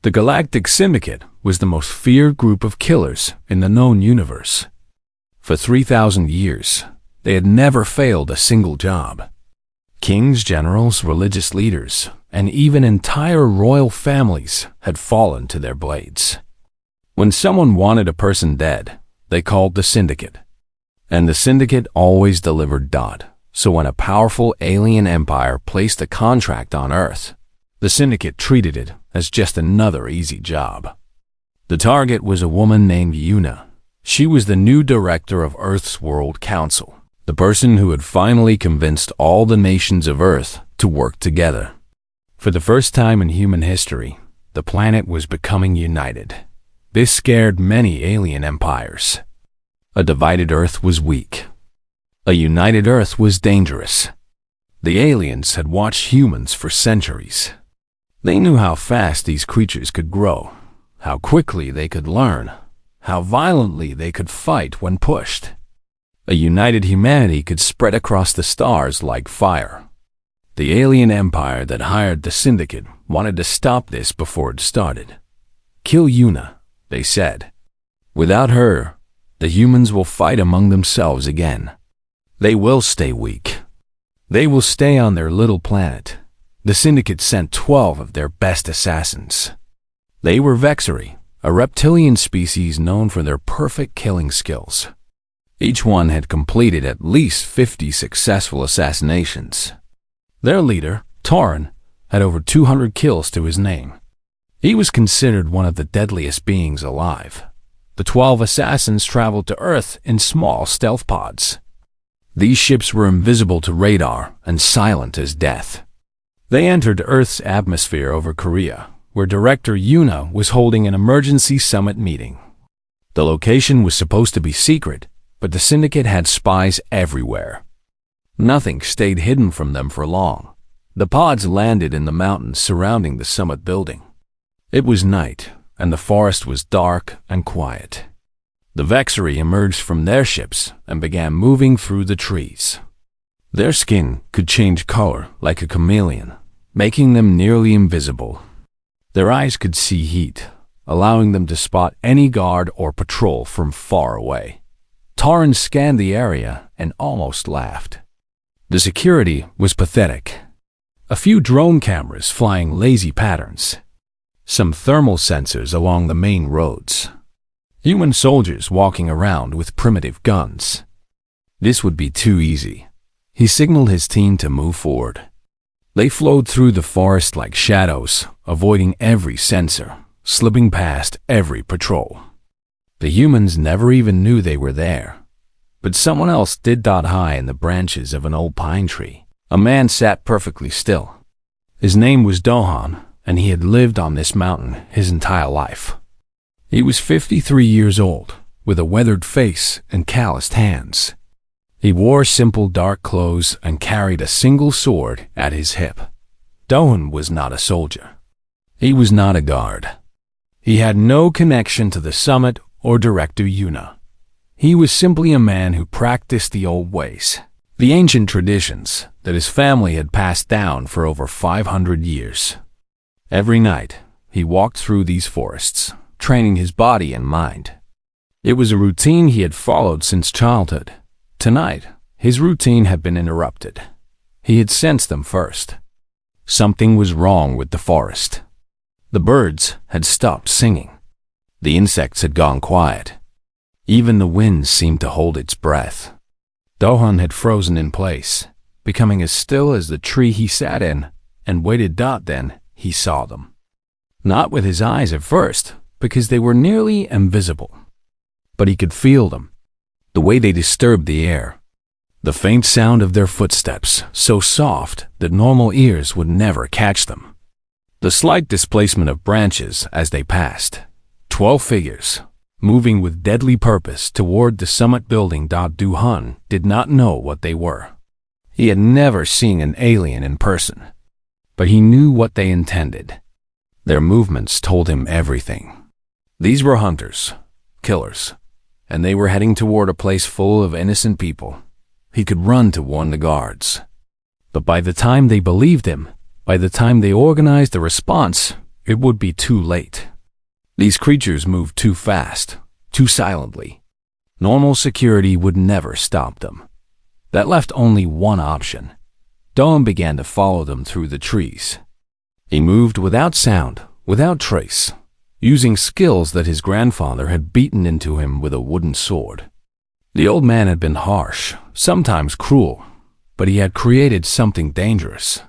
The Galactic Syndicate was the most feared group of killers in the known universe. For 3,000 years, they had never failed a single job. Kings, generals, religious leaders, and even entire royal families had fallen to their blades. When someone wanted a person dead, they called the Syndicate. And the Syndicate always delivered. So when a powerful alien empire placed a contract on Earth, the Syndicate treated it as just another easy job. The target was a woman named Yuna. She was the new director of Earth's World Council, the person who had finally convinced all the nations of Earth to work together. For the first time in human history, the planet was becoming united. This scared many alien empires. A divided Earth was weak. A united Earth was dangerous. The aliens had watched humans for centuries. They knew how fast these creatures could grow, how quickly they could learn, how violently they could fight when pushed. A united humanity could spread across the stars like fire. The alien empire that hired the Syndicate wanted to stop this before it started. Kill Yuna, they said. Without her, the humans will fight among themselves again. They will stay weak. They will stay on their little planet. The Syndicate sent 12 of their best assassins. They were Vexari, a reptilian species known for their perfect killing skills. Each one had completed at least 50 successful assassinations. Their leader, Tauren, had over 200 kills to his name. He was considered one of the deadliest beings alive. The 12 assassins traveled to Earth in small stealth pods. These ships were invisible to radar and silent as death. They entered Earth's atmosphere over Korea, where Director Yuna was holding an emergency summit meeting. The location was supposed to be secret, but the Syndicate had spies everywhere. Nothing stayed hidden from them for long. The pods landed in the mountains surrounding the summit building. It was night, and the forest was dark and quiet. The Vexari emerged from their ships and began moving through the trees. Their skin could change color like a chameleon, making them nearly invisible. Their eyes could see heat, allowing them to spot any guard or patrol from far away. Tauren scanned the area and almost laughed. The security was pathetic. A few drone cameras flying lazy patterns. Some thermal sensors along the main roads. Human soldiers walking around with primitive guns. This would be too easy. He signaled his team to move forward. They flowed through the forest like shadows, avoiding every sensor, slipping past every patrol. The humans never even knew they were there. But someone else did. High in the branches of an old pine tree, a man sat perfectly still. His name was Dohan, and he had lived on this mountain his entire life. He was 53 years old, with a weathered face and calloused hands. He wore simple dark clothes and carried a single sword at his hip. Dohan was not a soldier. He was not a guard. He had no connection to the summit or Director Yuna. He was simply a man who practiced the old ways, the ancient traditions that his family had passed down for over 500 years. Every night, he walked through these forests, training his body and mind. It was a routine he had followed since childhood. Tonight, his routine had been interrupted. He had sensed them first. Something was wrong with the forest. The birds had stopped singing. The insects had gone quiet. Even the wind seemed to hold its breath. Dohan had frozen in place, becoming as still as the tree he sat in, and waited. Then he saw them. Not with his eyes at first, because they were nearly invisible. But he could feel them, the way they disturbed the air. The faint sound of their footsteps, so soft that normal ears would never catch them. The slight displacement of branches as they passed. 12 figures, moving with deadly purpose toward the summit building. Dohan did not know what they were. He had never seen an alien in person, but he knew what they intended. Their movements told him everything. These were hunters, killers, and they were heading toward a place full of innocent people. He could run to warn the guards. But by the time they believed him, by the time they organized a response, it would be too late. These creatures moved too fast, too silently. Normal security would never stop them. That left only one option. Doan began to follow them through the trees. He moved without sound, without trace, using skills that his grandfather had beaten into him with a wooden sword. The old man had been harsh, sometimes cruel, but he had created something dangerous.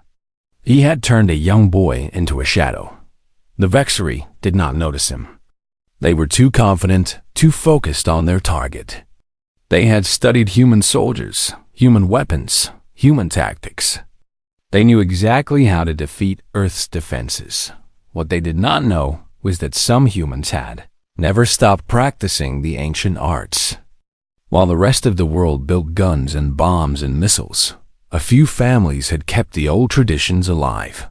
He had turned a young boy into a shadow. The Vexery did not notice him. They were too confident, too focused on their target. They had studied human soldiers, human weapons, human tactics. They knew exactly how to defeat Earth's defenses. What they did not know was that some humans had never stopped practicing the ancient arts. While the rest of the world built guns and bombs and missiles, a few families had kept the old traditions alive.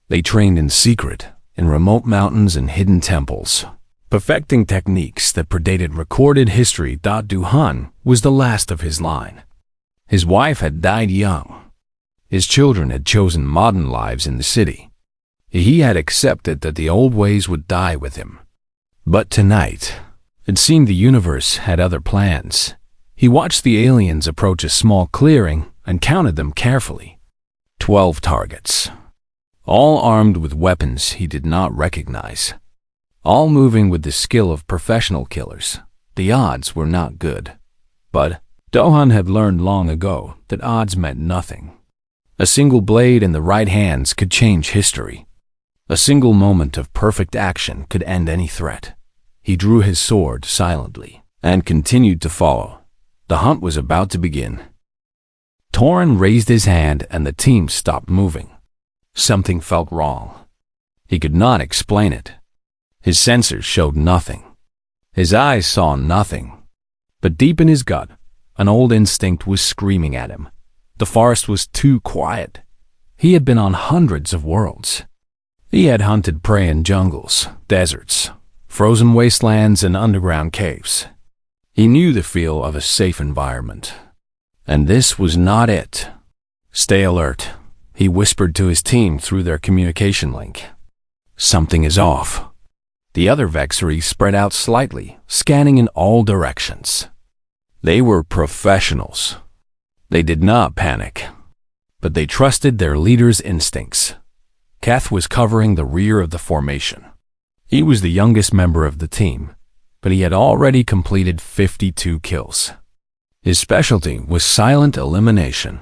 They trained in secret, in remote mountains and hidden temples, perfecting techniques that predated recorded history. Duhan was the last of his line. His wife had died young. His children had chosen modern lives in the city. He had accepted that the old ways would die with him. But tonight, it seemed the universe had other plans. He watched the aliens approach a small clearing and counted them carefully. 12 targets. All armed with weapons he did not recognize. All moving with the skill of professional killers. The odds were not good. But Dohan had learned long ago that odds meant nothing. A single blade in the right hands could change history. A single moment of perfect action could end any threat. He drew his sword silently and continued to follow. The hunt was about to begin. Torin raised his hand and the team stopped moving. Something felt wrong. He could not explain it. His sensors showed nothing. His eyes saw nothing. But deep in his gut, an old instinct was screaming at him. The forest was too quiet. He had been on hundreds of worlds. He had hunted prey in jungles, deserts, frozen wastelands, and underground caves. He knew the feel of a safe environment. And this was not it. "Stay alert," he whispered to his team through their communication link. "Something is off." The other Vexery spread out slightly, scanning in all directions. They were professionals. They did not panic, but they trusted their leader's instincts. Keth was covering the rear of the formation. He was the youngest member of the team, but he had already completed 52 kills. His specialty was silent elimination.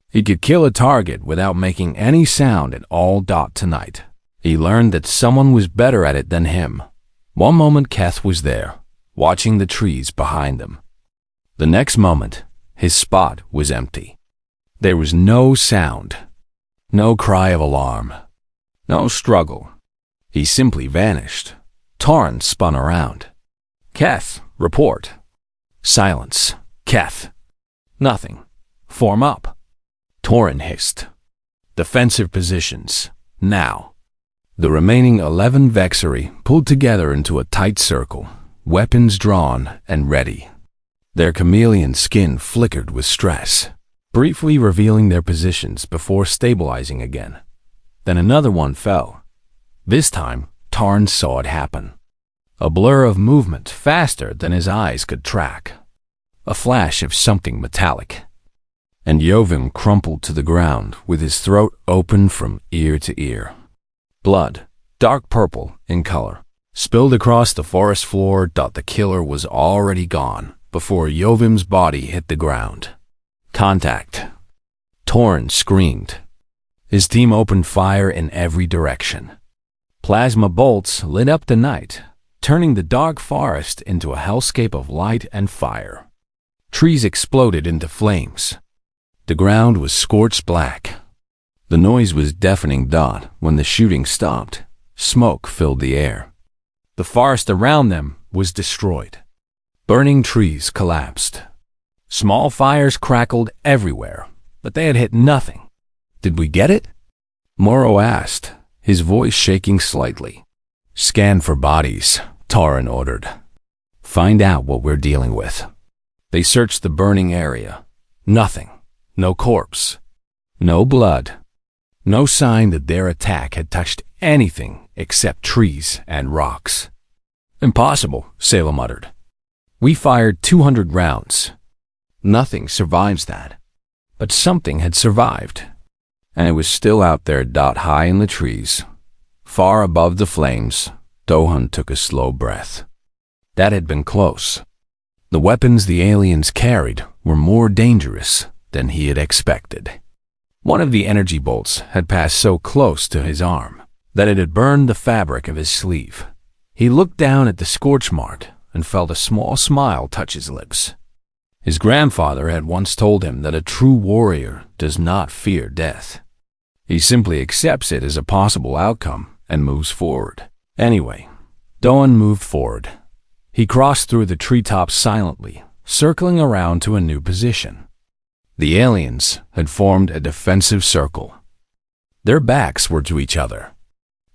He could kill a target without making any sound at all. Tonight, he learned that someone was better at it than him. One moment Keth was there, watching the trees behind them. The next moment, his spot was empty. There was no sound, no cry of alarm, no struggle. He simply vanished. Torin spun around. "Keth, report." Silence. "Keth." "Nothing. Form up." Torin hissed. "Defensive positions. Now." The remaining 11 Vexery pulled together into a tight circle, weapons drawn and ready. Their chameleon skin flickered with stress, briefly revealing their positions before stabilizing again. Then another one fell. This time, Tarn saw it happen. A blur of movement faster than his eyes could track. A flash of something metallic. And Yovim crumpled to the ground with his throat open from ear to ear. Blood, dark purple in color, spilled across the forest floor. The killer was already gone before Yovim's body hit the ground. Contact. Torn screamed. His team opened fire in every direction. Plasma bolts lit up the night, turning the dark forest into a hellscape of light and fire. Trees exploded into flames. The ground was scorched black. The noise was deafening. When the shooting stopped, smoke filled the air. The forest around them was destroyed. Burning trees collapsed. Small fires crackled everywhere, but they had hit nothing. "Did we get it?" Morrow asked, his voice shaking slightly. "Scan for bodies," Taran ordered. "Find out what we're dealing with." They searched the burning area. Nothing. No corpse. No blood. No sign that their attack had touched anything except trees and rocks. "Impossible," Sailor muttered. "We fired 200 rounds. Nothing survives that." But something had survived, and it was still out there high in the trees. Far above the flames, Dohan took a slow breath. That had been close. The weapons the aliens carried were more dangerous than he had expected. One of the energy bolts had passed so close to his arm that it had burned the fabric of his sleeve. He looked down at the scorch mark and felt a small smile touch his lips. His grandfather had once told him that a true warrior does not fear death. He simply accepts it as a possible outcome and moves forward. Anyway, Dohan moved forward. He crossed through the treetops silently, circling around to a new position. The aliens had formed a defensive circle. Their backs were to each other.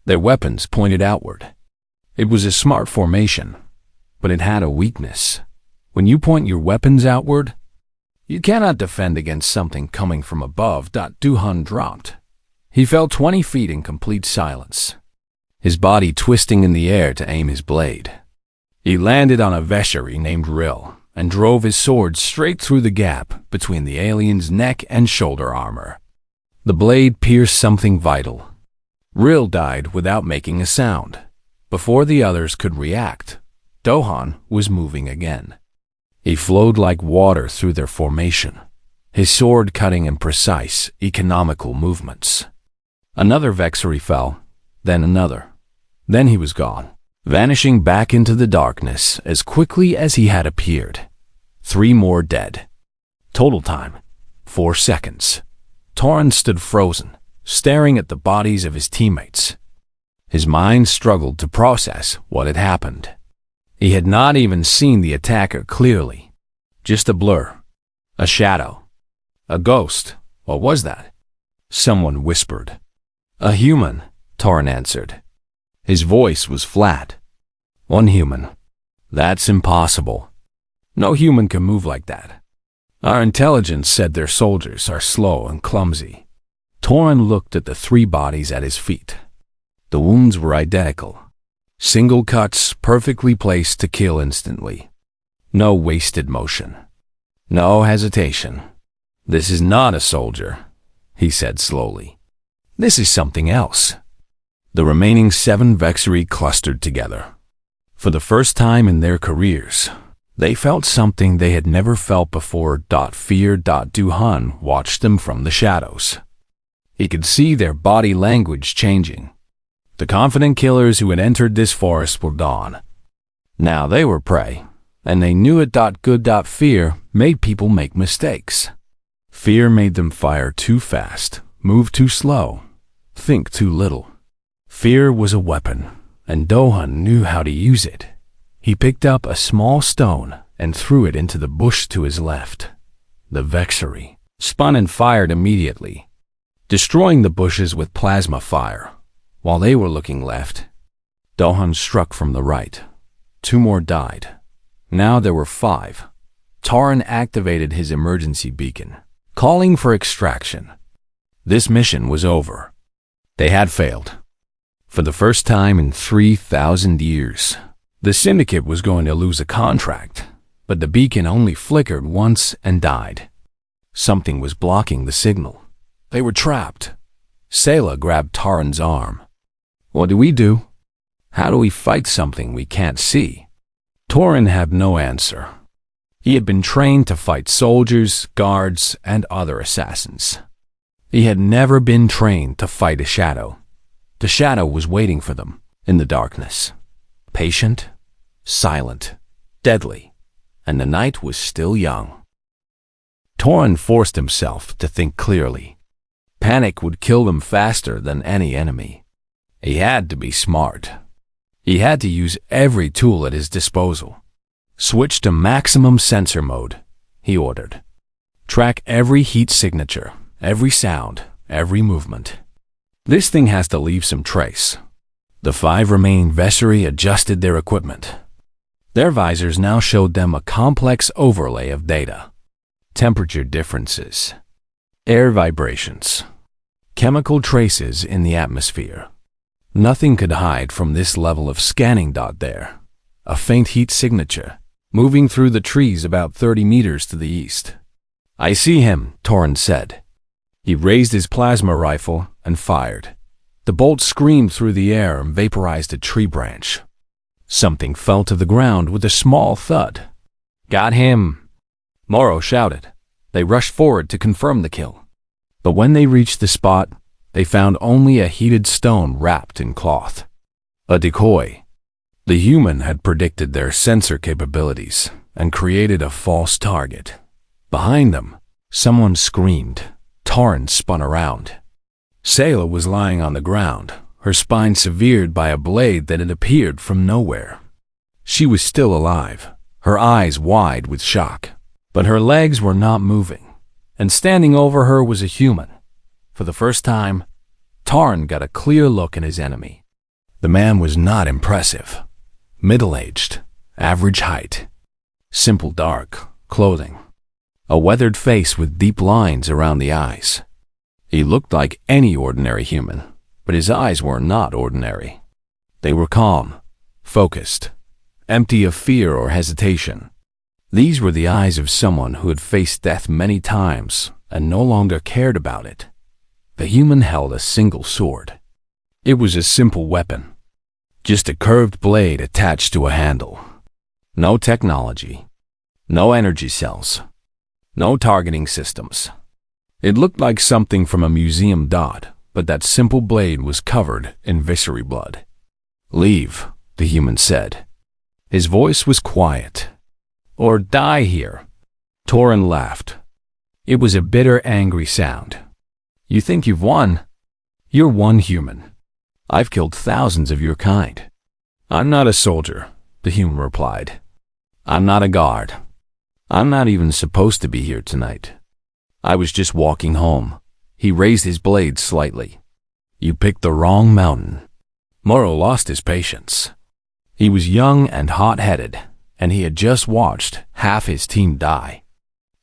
Their weapons pointed outward. It was a smart formation, but it had a weakness. When you point your weapons outward, you cannot defend against something coming from above. Dohan dropped. He fell 20 feet in complete silence, his body twisting in the air to aim his blade. He landed on a Veshari named Rill and drove his sword straight through the gap between the alien's neck and shoulder armor. The blade pierced something vital. Rill died without making a sound. Before the others could react, Dohan was moving again. He flowed like water through their formation, his sword cutting in precise, economical movements. Another Vexari fell, then another. Then he was gone, vanishing back into the darkness as quickly as he had appeared. 3 more dead. Total time, 4 seconds. Torrin stood frozen, staring at the bodies of his teammates. His mind struggled to process what had happened. He had not even seen the attacker clearly. Just a blur, a shadow, a ghost. What was that? Someone whispered. "A human," Torrin answered. His voice was flat. "One human. That's impossible. No human can move like that. Our intelligence said their soldiers are slow and clumsy." Torrin looked at the 3 bodies at his feet. The wounds were identical. Single cuts perfectly placed to kill instantly. No wasted motion. No hesitation. "This is not a soldier," he said slowly. "This is something else." The remaining 7 Vexari clustered together. For the first time in their careers, they felt something they had never felt before. Fear. Dohan watched them from the shadows. He could see their body language changing. The confident killers who had entered this forest were gone. Now they were prey, and they knew it. Fear made people make mistakes. Fear made them fire too fast, move too slow, think too little. Fear was a weapon, and Dohan knew how to use it. He picked up a small stone and threw it into the bush to his left. The Vexari spun and fired immediately, destroying the bushes with plasma fire. While they were looking left, Dohan struck from the right. 2 more died. Now there were 5. Torrin activated his emergency beacon, calling for extraction. This mission was over. They had failed. For the first time in 3,000 years, the Syndicate was going to lose a contract, but the beacon only flickered once and died. Something was blocking the signal. They were trapped. Sayla grabbed Torrin's arm. "What do we do? How do we fight something we can't see?" Torrin had no answer. He had been trained to fight soldiers, guards, and other assassins. He had never been trained to fight a shadow. The shadow was waiting for them in the darkness. Patient, silent, deadly, and the night was still young. Torrin forced himself to think clearly. Panic would kill them faster than any enemy. He had to be smart. He had to use every tool at his disposal. "Switch to maximum sensor mode," he ordered. "Track every heat signature, every sound, every movement. This thing has to leave some trace." The 5 remaining Veshari adjusted their equipment. Their visors now showed them a complex overlay of data. Temperature differences, air vibrations, chemical traces in the atmosphere. Nothing could hide from this level of scanning. There, a faint heat signature, moving through the trees about 30 meters to the east. "I see him," Torin said. He raised his plasma rifle and fired. The bolt screamed through the air and vaporized a tree branch. Something fell to the ground with a small thud. "Got him!" Morrow shouted. They rushed forward to confirm the kill. But when they reached the spot, they found only a heated stone wrapped in cloth. A decoy. The human had predicted their sensor capabilities and created a false target. Behind them, someone screamed. Torin spun around. Sayla was lying on the ground, her spine severed by a blade that had appeared from nowhere. She was still alive, her eyes wide with shock, but her legs were not moving, and standing over her was a human. For the first time, Torin got a clear look at his enemy. The man was not impressive. Middle-aged, average height, simple dark clothing, a weathered face with deep lines around the eyes. He looked like any ordinary human, but his eyes were not ordinary. They were calm, focused, empty of fear or hesitation. These were the eyes of someone who had faced death many times and no longer cared about it. The human held a single sword. It was a simple weapon, just a curved blade attached to a handle. No technology, no energy cells, no targeting systems. It looked like something from a museum. But that simple blade was covered in viscery blood. "Leave," the human said. His voice was quiet. "Or die here." Torin laughed. It was a bitter, angry sound. "You think you've won? You're one human. I've killed thousands of your kind." "I'm not a soldier," the human replied. "I'm not a guard. I'm not even supposed to be here tonight. I was just walking home." He raised his blade slightly. "You picked the wrong mountain." Morrow lost his patience. He was young and hot-headed, and he had just watched half his team die.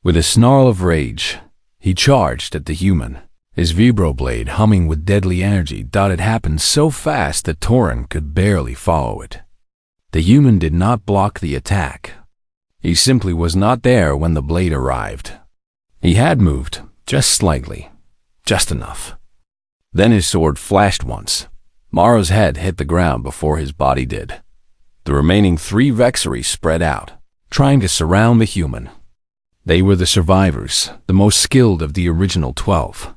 With a snarl of rage, he charged at the human, his vibroblade humming with deadly energy. It happened so fast that Torin could barely follow it. The human did not block the attack. He simply was not there when the blade arrived. He had moved, just slightly. Just enough. Then his sword flashed once. Morrow's head hit the ground before his body did. The remaining 3 Vexaries spread out, trying to surround the human. They were the survivors, the most skilled of the original 12.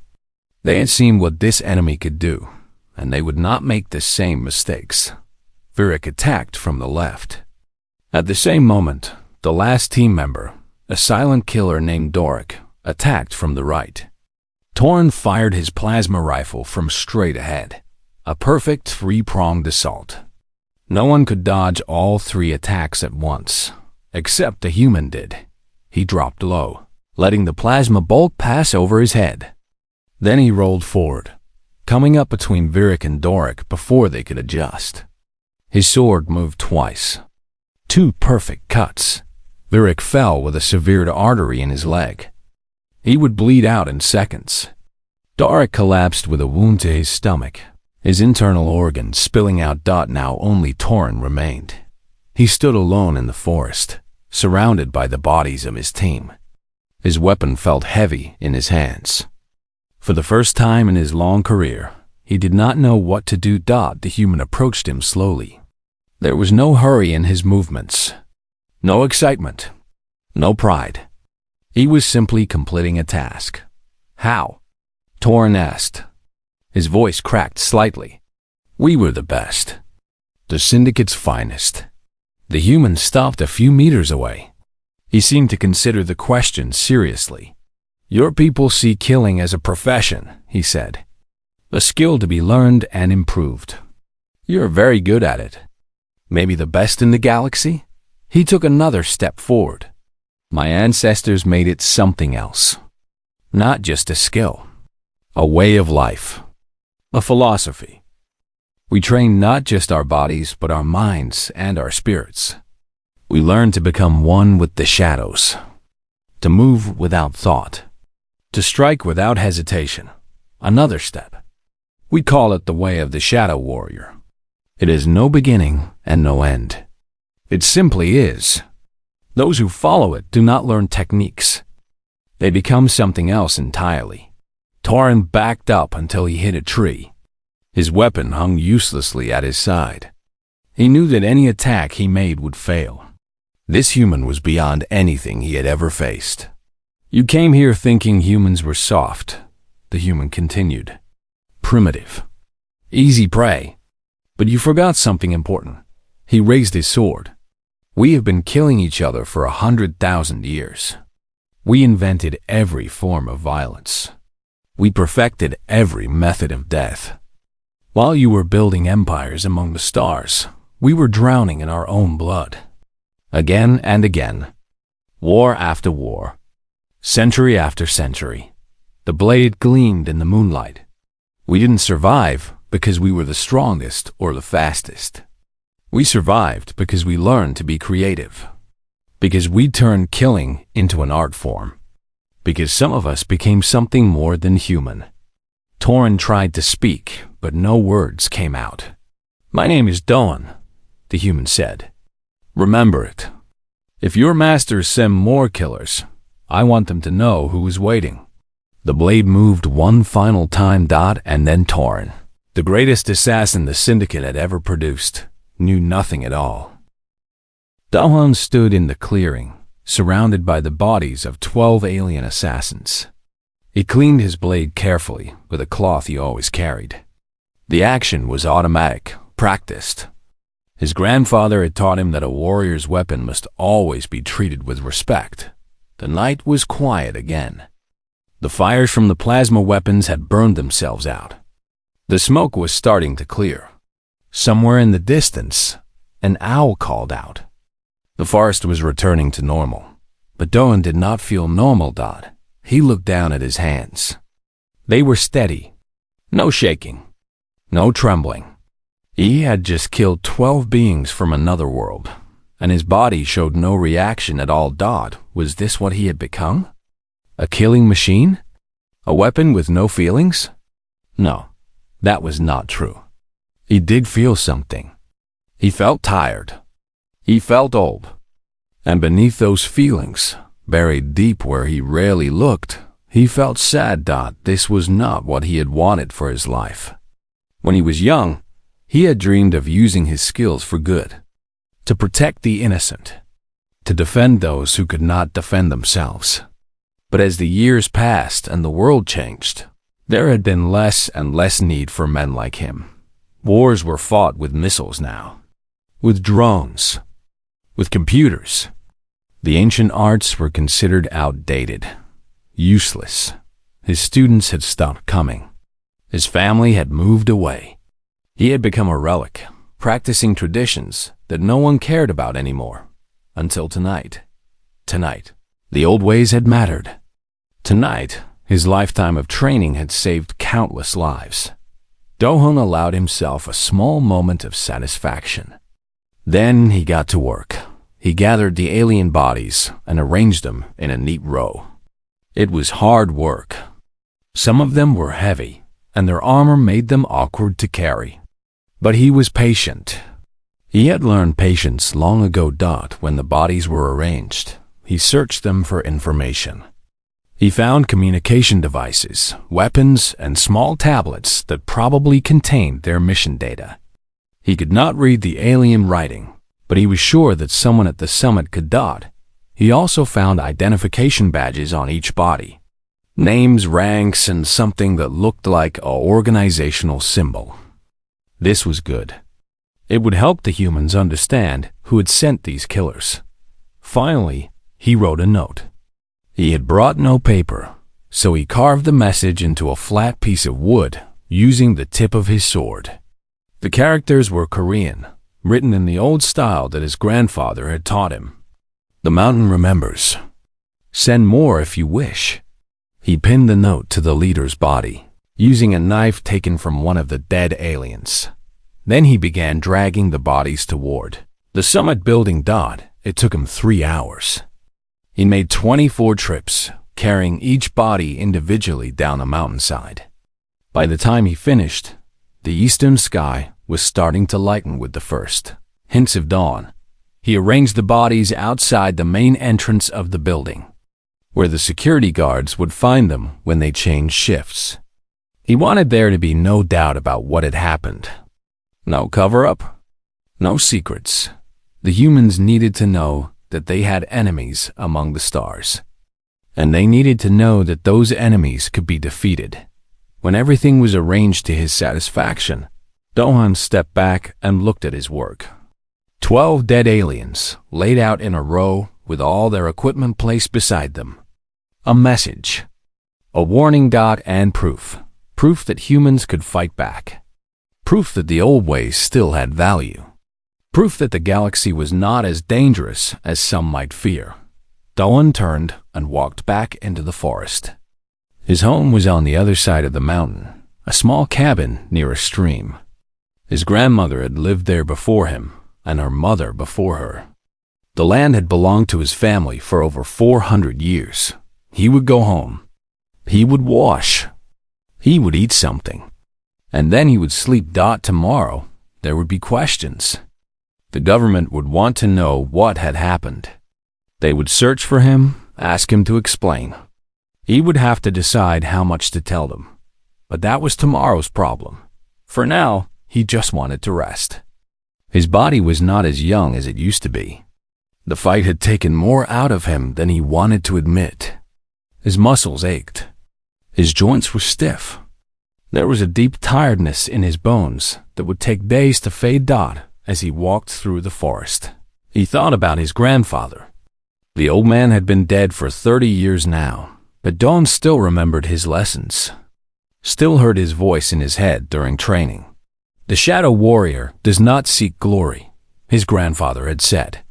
They had seen what this enemy could do, and they would not make the same mistakes. Virik attacked from the left. At the same moment, the last team member, a silent killer named Doric, attacked from the right. Torin fired his plasma rifle from straight ahead, a perfect 3-pronged assault. No one could dodge all 3 attacks at once, except the human did. He dropped low, letting the plasma bolt pass over his head. Then he rolled forward, coming up between Virik and Doric before they could adjust. His sword moved twice. 2 perfect cuts. Virik fell with a severed artery in his leg. He would bleed out in seconds. Doric collapsed with a wound to his stomach, his internal organs spilling out. Now only Torin remained. He stood alone in the forest, surrounded by the bodies of his team. His weapon felt heavy in his hands. For the first time in his long career, he did not know what to do. The human approached him slowly. There was no hurry in his movements, no excitement, no pride. He was simply completing a task. "How?" Torin asked. His voice cracked slightly. "We were the best. The Syndicate's finest." The human stopped a few meters away. He seemed to consider the question seriously. "Your people see killing as a profession," he said. "A skill to be learned and improved. You're very good at it. Maybe the best in the galaxy?" He took another step forward. "My ancestors made it something else. Not just a skill. A way of life. A philosophy. We train not just our bodies, but our minds and our spirits. We learn to become one with the shadows. To move without thought. To strike without hesitation. another step. We call it the way of the Shadow Warrior. It has no beginning and no end. It simply is. Those who follow it do not learn techniques. They become something else entirely. Torin backed up until he hit a tree. His weapon hung uselessly at his side. He knew that any attack he made would fail. This human was beyond anything he had ever faced. You came here thinking humans were soft, the human continued. Primitive. Easy prey. But you forgot something important. He raised his sword. We have been killing each other for 100,000 years. We invented every form of violence. We perfected every method of death. While you were building empires among the stars, we were drowning in our own blood. Again and again. War after war. Century after century. The blade gleamed in the moonlight. We didn't survive because we were the strongest or the fastest. We survived because we learned to be creative. Because we turned killing into an art form. Because some of us became something more than human. Torin tried to speak, but no words came out. My name is Doan, the human said. Remember it. If your masters send more killers, I want them to know who is waiting. The blade moved one final time, and then Torin, the greatest assassin the Syndicate had ever produced, knew nothing at all. Doan stood in the clearing, surrounded by the bodies of 12 alien assassins. He cleaned his blade carefully with a cloth he always carried. The action was automatic, practiced. His grandfather had taught him that a warrior's weapon must always be treated with respect. The night was quiet again. The fires from the plasma weapons had burned themselves out. The smoke was starting to clear. Somewhere in the distance, an owl called out. The forest was returning to normal, but Doan did not feel normal. He looked down at his hands. They were steady. No shaking. No trembling. He had just killed 12 beings from another world, and his body showed no reaction at all. Was this what he had become? A killing machine? A weapon with no feelings? No, that was not true. He did feel something. He felt tired. He felt old. And beneath those feelings, buried deep where he rarely looked, he felt sad. This was not what he had wanted for his life. When he was young, he had dreamed of using his skills for good, to protect the innocent, to defend those who could not defend themselves. But as the years passed and the world changed, there had been less and less need for men like him. Wars were fought with missiles now, with drones, with computers. The ancient arts were considered outdated, useless. His students had stopped coming. His family had moved away. He had become a relic, practicing traditions that no one cared about anymore. Until tonight. Tonight, the old ways had mattered. Tonight, his lifetime of training had saved countless lives. Doan allowed himself a small moment of satisfaction. Then he got to work. He gathered the alien bodies and arranged them in a neat row. It was hard work. Some of them were heavy, and their armor made them awkward to carry. But he was patient. He had learned patience long ago. When the bodies were arranged, he searched them for information. He found communication devices, weapons, and small tablets that probably contained their mission data. He could not read the alien writing, but he was sure that someone at the summit could. He also found identification badges on each body. Names, ranks, and something that looked like an organizational symbol. This was good. It would help the humans understand who had sent these killers. Finally, he wrote a note. He had brought no paper, so he carved the message into a flat piece of wood using the tip of his sword. The characters were Korean, written in the old style that his grandfather had taught him. The mountain remembers. Send more if you wish. He pinned the note to the leader's body, using a knife taken from one of the dead aliens. Then he began dragging the bodies toward the summit building. It took him 3 hours. He made 24 trips, carrying each body individually down a mountainside. By the time he finished, the eastern sky was starting to lighten with the first hints of dawn. He arranged the bodies outside the main entrance of the building, where the security guards would find them when they changed shifts. He wanted there to be no doubt about what had happened. No cover-up, no secrets. The humans needed to know that they had enemies among the stars, and they needed to know that those enemies could be defeated. When everything was arranged to his satisfaction, Dohan stepped back and looked at his work. 12 dead aliens laid out in a row with all their equipment placed beside them. A message, a warning dot, and proof. Proof that humans could fight back. Proof that the old ways still had value. Proof that the galaxy was not as dangerous as some might fear. Dohan turned and walked back into the forest. His home was on the other side of the mountain, a small cabin near a stream. His grandmother had lived there before him, and her mother before her. The land had belonged to his family for over 400 years. He would go home. He would wash. He would eat something. And then he would sleep. Tomorrow, there would be questions. The government would want to know what had happened. They would search for him, ask him to explain. He would have to decide how much to tell them. But that was tomorrow's problem. For now, he just wanted to rest. His body was not as young as it used to be. The fight had taken more out of him than he wanted to admit. His muscles ached. His joints were stiff. There was a deep tiredness in his bones that would take days to fade. As he walked through the forest, he thought about his grandfather. The old man had been dead for 30 years now, but Dawn still remembered his lessons, still heard his voice in his head during training. The Shadow Warrior does not seek glory, his grandfather had said.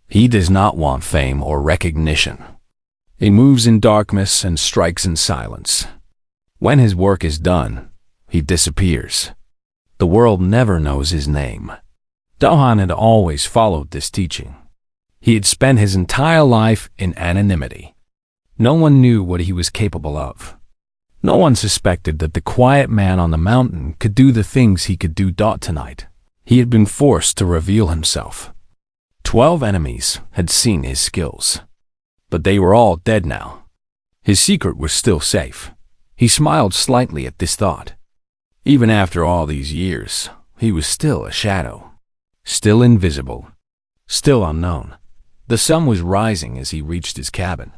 He does not want fame or recognition. He moves in darkness and strikes in silence. When his work is done, he disappears. The world never knows his name. Dohan had always followed this teaching. He had spent his entire life in anonymity. No one knew what he was capable of. No one suspected that the quiet man on the mountain could do the things he could do. Tonight, he had been forced to reveal himself. 12 enemies had seen his skills, but they were all dead now. His secret was still safe. He smiled slightly at this thought. Even after all these years, he was still a shadow, still invisible, still unknown. The sun was rising as he reached his cabin.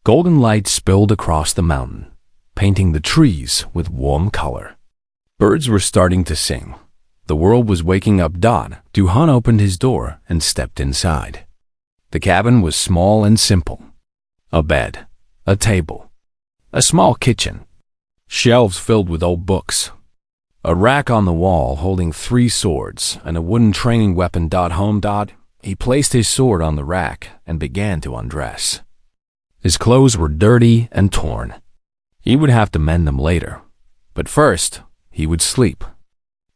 Golden light spilled across the mountain, painting the trees with warm color. Birds were starting to sing. The world was waking up. Dohan opened his door and stepped inside. The cabin was small and simple. A bed, a table, a small kitchen, shelves filled with old books, a rack on the wall holding 3 swords and a wooden training weapon. Home. He placed his sword on the rack and began to undress. His clothes were dirty and torn. He would have to mend them later, but first he would sleep.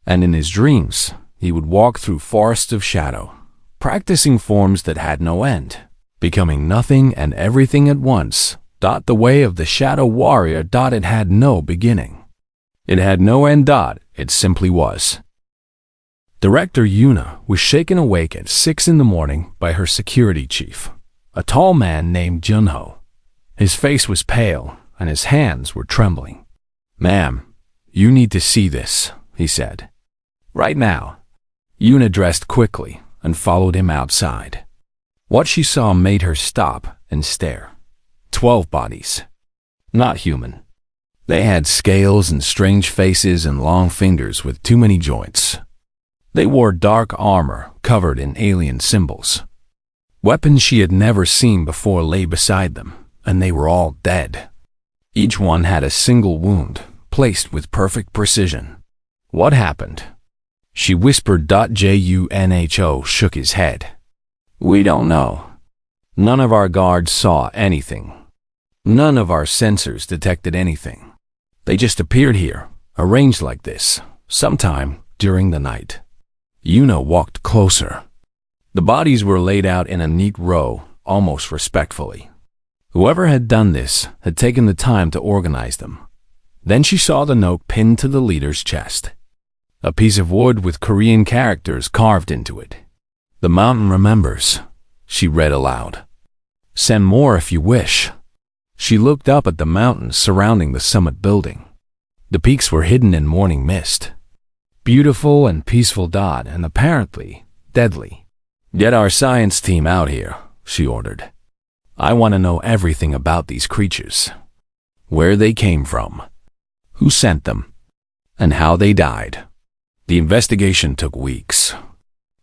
And in his dreams, he would walk through forests of shadow, practicing forms that had no end, becoming nothing and everything at once. The way of the Shadow Warrior. It had no beginning. It had no end. It simply was. Director Yuna was shaken awake at 6 in the morning by her security chief, a tall man named Junho. His face was pale and his hands were trembling. "Ma'am, you need to see this," he said. "Right now." Yuna dressed quickly and followed him outside. What she saw made her stop and stare. 12 bodies. Not human. They had scales and strange faces and long fingers with too many joints. They wore dark armor covered in alien symbols. Weapons she had never seen before lay beside them, and they were all dead. Each one had a single wound, placed with perfect precision. "What happened?" she whispered. Junho shook his head. "We don't know. None of our guards saw anything. None of our sensors detected anything. They just appeared here, arranged like this, sometime during the night." Yuna walked closer. The bodies were laid out in a neat row, almost respectfully. Whoever had done this had taken the time to organize them. Then she saw the note pinned to the leader's chest. A piece of wood with Korean characters carved into it. "The mountain remembers," she read aloud. "Send more if you wish." She looked up at the mountains surrounding the summit building. The peaks were hidden in morning mist. Beautiful and peaceful dot, and apparently deadly. "Get our science team out here," she ordered. "I want to know everything about these creatures. Where they came from, who sent them, and how they died." The investigation took weeks.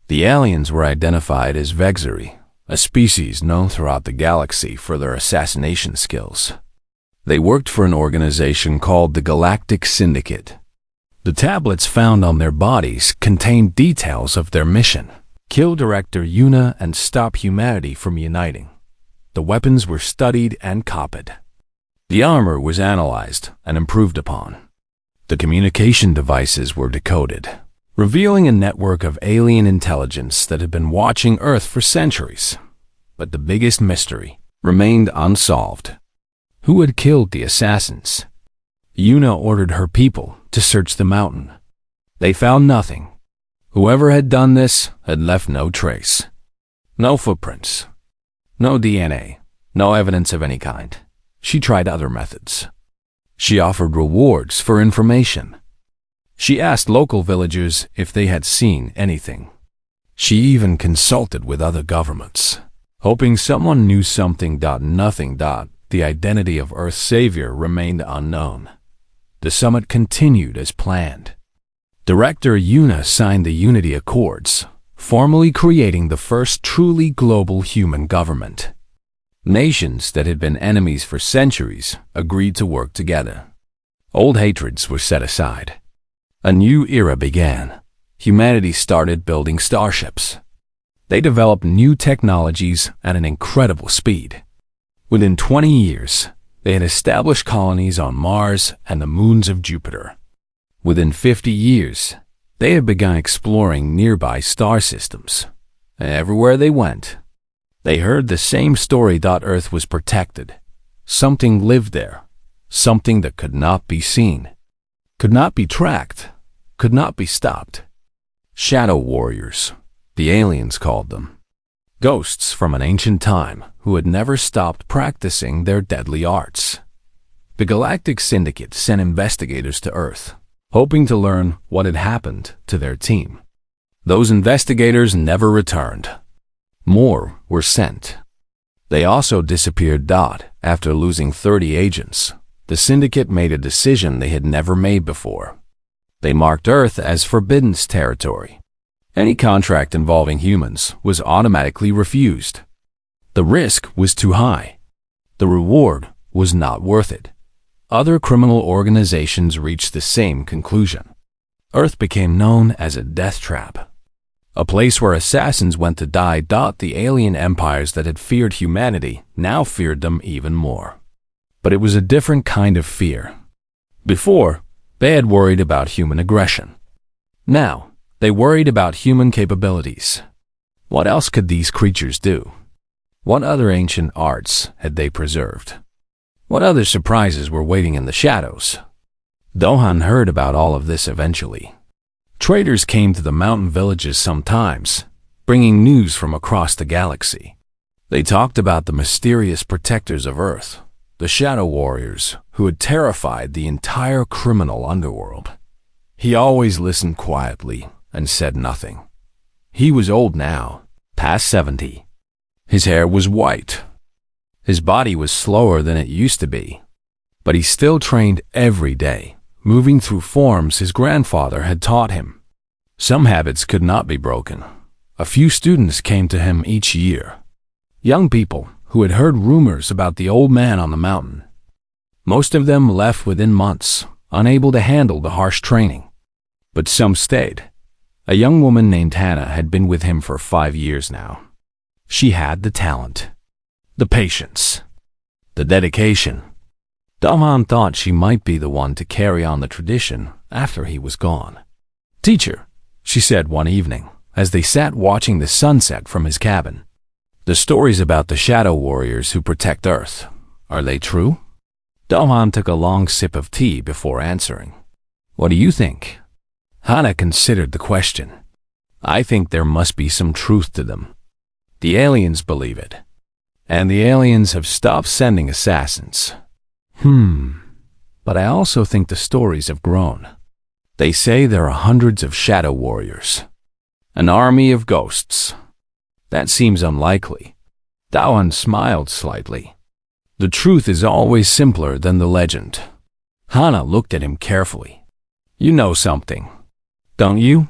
The aliens were identified as Vexari, a species known throughout the galaxy for their assassination skills. They worked for an organization called the Galactic Syndicate. The tablets found on their bodies contained details of their mission: kill Director Yuna and stop humanity from uniting. The weapons were studied and copied. The armor was analyzed and improved upon. The communication devices were decoded, revealing a network of alien intelligence that had been watching Earth for centuries. But the biggest mystery remained unsolved. Who had killed the assassins? Yuna ordered her people to search the mountain. They found nothing. Whoever had done this had left no trace. No footprints. No DNA. No evidence of any kind. She tried other methods. She offered rewards for information. She asked local villagers if they had seen anything. She even consulted with other governments, hoping someone knew something. Nothing. The identity of Earth's savior remained unknown. The summit continued as planned. Director Yuna signed the Unity Accords, formally creating the first truly global human government. Nations that had been enemies for centuries agreed to work together. Old hatreds were set aside. A new era began. Humanity started building starships. They developed new technologies at an incredible speed. Within 20 years, they had established colonies on Mars and the moons of Jupiter. Within 50 years, they had begun exploring nearby star systems. Everywhere they went, they heard the same story: Earth was protected. Something lived there. Something that could not be seen, could not be tracked, could not be stopped. Shadow warriors, the aliens called them. Ghosts from an ancient time who had never stopped practicing their deadly arts. The Galactic Syndicate sent investigators to Earth, hoping to learn what had happened to their team. Those investigators never returned. More were sent. They also disappeared. After losing 30 agents, the Syndicate made a decision they had never made before. They marked Earth as forbidden territory. Any contract involving humans was automatically refused. The risk was too high. The reward was not worth it. Other criminal organizations reached the same conclusion. Earth became known as a death trap, a place where assassins went to die. The alien empires that had feared humanity now feared them even more. But it was a different kind of fear. Before, they had worried about human aggression. Now, they worried about human capabilities. What else could these creatures do? What other ancient arts had they preserved? What other surprises were waiting in the shadows? Dohan heard about all of this eventually. Traders came to the mountain villages sometimes, bringing news from across the galaxy. They talked about the mysterious protectors of Earth, the Shadow Warriors, who had terrified the entire criminal underworld. He always listened quietly and said nothing. He was old now, past 70. His hair was white. His body was slower than it used to be, but he still trained every day, moving through forms his grandfather had taught him. Some habits could not be broken. A few students came to him each year. Young people who had heard rumors about the old man on the mountain. Most of them left within months, unable to handle the harsh training. But some stayed. A young woman named Hannah had been with him for 5 years now. She had the talent, the patience, the dedication. Dohan thought she might be the one to carry on the tradition after he was gone. "Teacher," she said one evening, as they sat watching the sunset from his cabin, "the stories about the Shadow Warriors who protect Earth, are they true?" Dohan took a long sip of tea before answering. What do you think? Hana considered the question. I think there must be some truth to them. The aliens believe it. And the aliens have stopped sending assassins. But I also think the stories have grown. They say there are hundreds of shadow warriors. An army of ghosts. That seems unlikely. Dawan smiled slightly. The truth is always simpler than the legend. Hana looked at him carefully. You know something, don't you?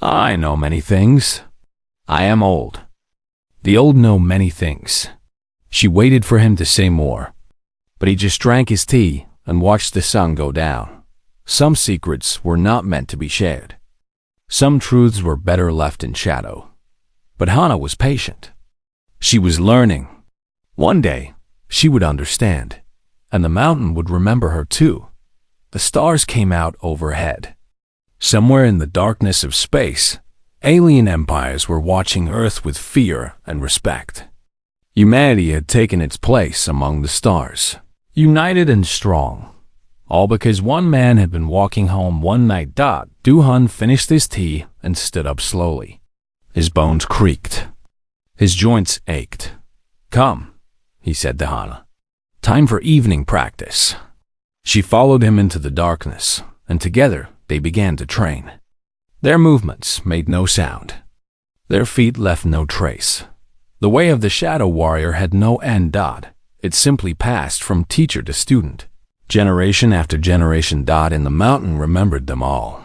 I know many things. I am old. The old know many things. She waited for him to say more, but he just drank his tea and watched the sun go down. Some secrets were not meant to be shared. Some truths were better left in shadow. But Hana was patient. She was learning. One day, she would understand, and the mountain would remember her too. The stars came out overhead. Somewhere in the darkness of space, alien empires were watching Earth with fear and respect. Humanity had taken its place among the stars, united and strong, all because one man had been walking home one night. Duhan finished his tea and stood up slowly. His bones creaked. His joints ached. Come, he said to Hana. Time for evening practice. She followed him into the darkness, and together they began to train. Their movements made no sound. Their feet left no trace. The way of the shadow warrior had no end. It simply passed from teacher to student. Generation after generation. In the mountain remembered them all.